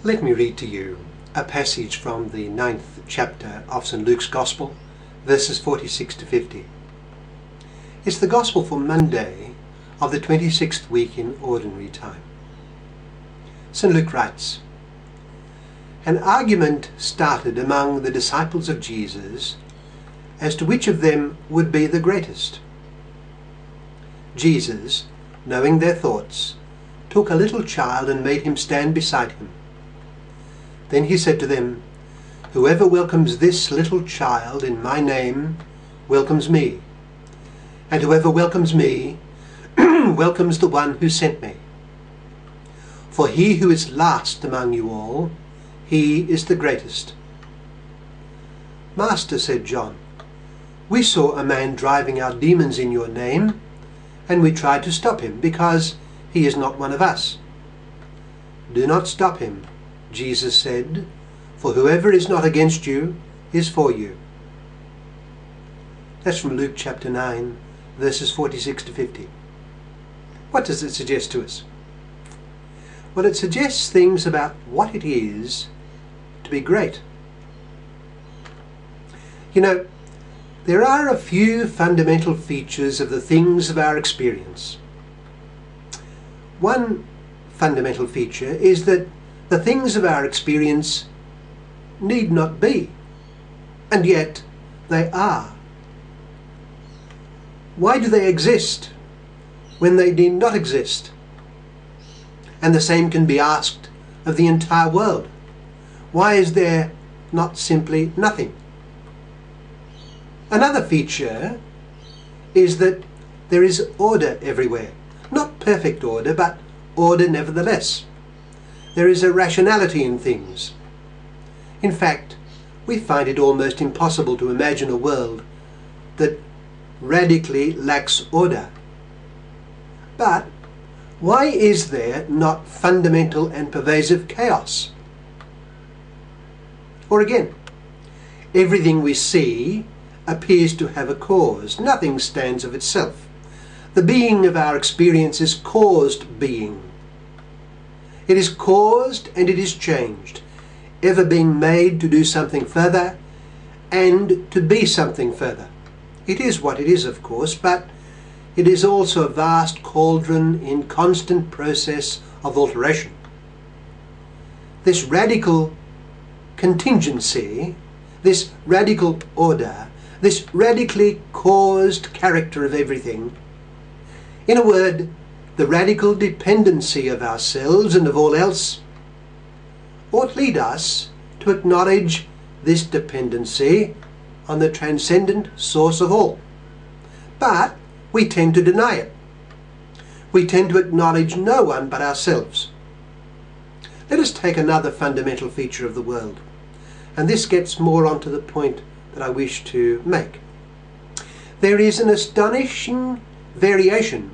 Let me read to you a passage from the 9th chapter of St. Luke's Gospel, verses 46 to 50. It's the Gospel for Monday of the 26th week in Ordinary Time. St. Luke writes, "An argument started among the disciples of Jesus as to which of them would be the greatest. Jesus, knowing their thoughts, took a little child and made him stand beside him. Then he said to them, 'Whoever welcomes this little child in my name welcomes me, and whoever welcomes me welcomes the one who sent me. For he who is last among you all, he is the greatest.' 'Master,' said John, 'we saw a man driving out demons in your name, and we tried to stop him because he is not one of us.' 'Do not stop him,' Jesus said, 'for whoever is not against you is for you.'" That's from Luke chapter 9, verses 46 to 50. What does it suggest to us? Well, it suggests things about what it is to be great. You know, there are a few fundamental features of the things of our experience. One fundamental feature is that the things of our experience need not be, and yet they are. Why do they exist when they need not exist? And the same can be asked of the entire world. Why is there not simply nothing? Another feature is that there is order everywhere. Not perfect order, but order nevertheless. There is a rationality in things. In fact, we find it almost impossible to imagine a world that radically lacks order. But why is there not fundamental and pervasive chaos? Or again, everything we see appears to have a cause. Nothing stands of itself. The being of our experience is caused being. It is caused and it is changed, ever being made to do something further and to be something further. It is what it is, of course, but it is also a vast cauldron in constant process of alteration. This radical contingency, this radical order, this radically caused character of everything, in a word, the radical dependency of ourselves and of all else, ought lead us to acknowledge this dependency on the transcendent source of all. But we tend to deny it. We tend to acknowledge no one but ourselves. Let us take another fundamental feature of the world, and this gets more onto the point that I wish to make. There is an astonishing variation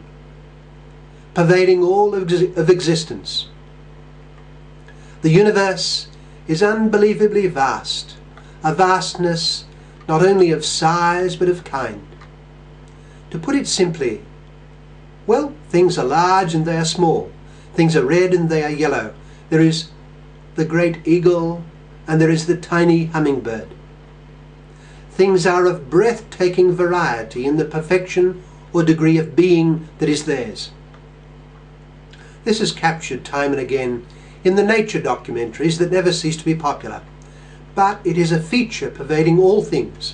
pervading all of existence. The universe is unbelievably vast, a vastness not only of size but of kind. To put it simply, well, things are large and they are small. Things are red and they are yellow. There is the great eagle and there is the tiny hummingbird. Things are of breathtaking variety in the perfection or degree of being that is theirs. This is captured time and again in the nature documentaries that never cease to be popular, but it is a feature pervading all things.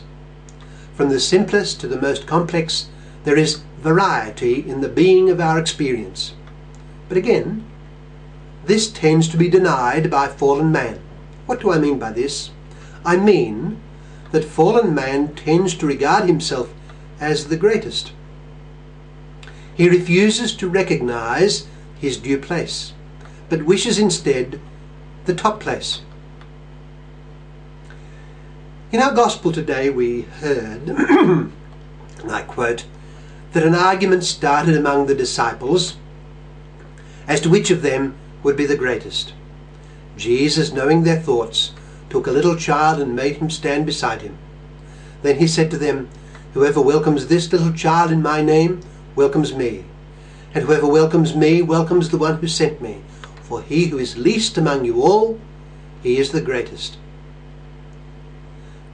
From the simplest to the most complex, there is variety in the being of our experience. But again, this tends to be denied by fallen man. What do I mean by this? I mean that fallen man tends to regard himself as the greatest. He refuses to recognize his due place, but wishes instead the top place. In our gospel today we heard, and I quote, that an argument started among the disciples as to which of them would be the greatest. Jesus, knowing their thoughts, took a little child and made him stand beside him. Then he said to them, "Whoever welcomes this little child in my name welcomes me, and whoever welcomes me welcomes the one who sent me. for he who is least among you all, he is the greatest.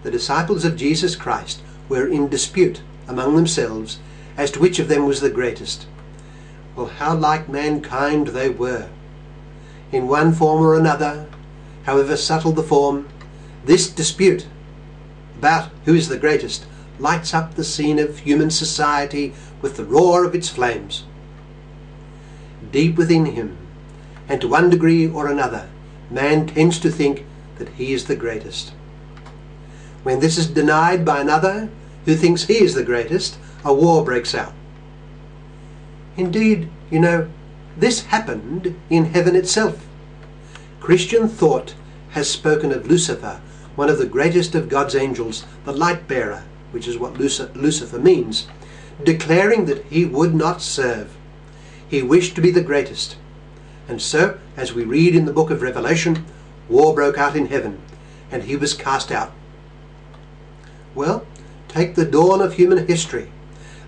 The disciples of Jesus Christ were in dispute among themselves as to which of them was the greatest. Well, how like mankind they were. In one form or another, however subtle the form, this dispute about who is the greatest lights up the scene of human society with the roar of its flames. Deep within him, and to one degree or another, man tends to think that he is the greatest. When this is denied by another who thinks he is the greatest, a war breaks out. Indeed, you know, this happened in heaven itself. Christian thought has spoken of Lucifer, one of the greatest of God's angels, the light bearer, which is what Lucifer means, declaring that he would not serve. He wished to be the greatest. And so, as we read in the book of Revelation, war broke out in heaven, and he was cast out. Well, take the dawn of human history.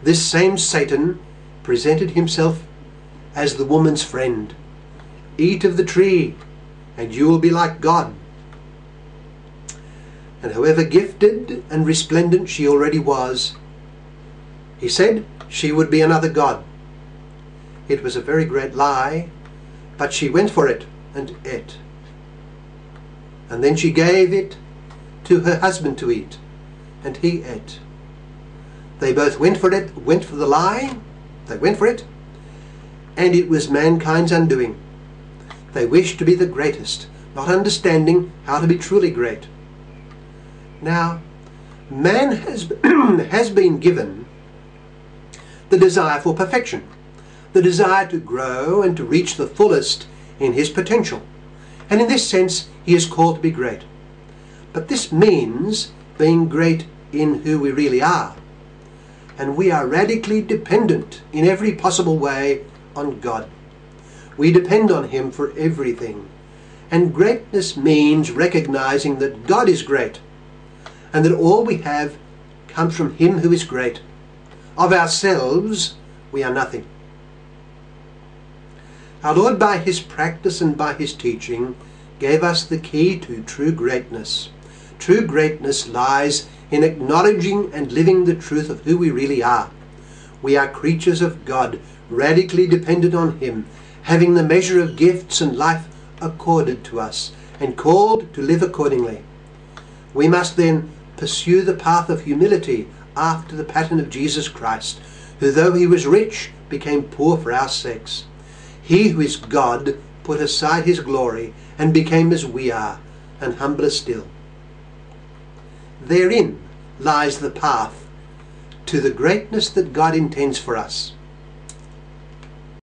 This same Satan presented himself as the woman's friend. Eat of the tree, and you will be like God. And however gifted and resplendent she already was, he said she would be another god. It was a very great lie, but she went for it and ate. And then she gave it to her husband to eat, and he ate. They both went for the lie, they went for it, and it was mankind's undoing. They wished to be the greatest, not understanding how to be truly great. Now, man has been given the desire for perfection, the desire to grow and to reach the fullest in his potential. And in this sense, he is called to be great. But this means being great in who we really are. And we are radically dependent in every possible way on God. We depend on him for everything. And greatness means recognizing that God is great, and that all we have comes from him who is great. Of ourselves, we are nothing. Our Lord, by his practice and by his teaching, gave us the key to true greatness. True greatness lies in acknowledging and living the truth of who we really are. We are creatures of God, radically dependent on him, having the measure of gifts and life accorded to us, and called to live accordingly. We must then pursue the path of humility after the pattern of Jesus Christ, who though he was rich, became poor for our sakes. He who is God put aside his glory and became as we are, and humbler still. Therein lies the path to the greatness that God intends for us.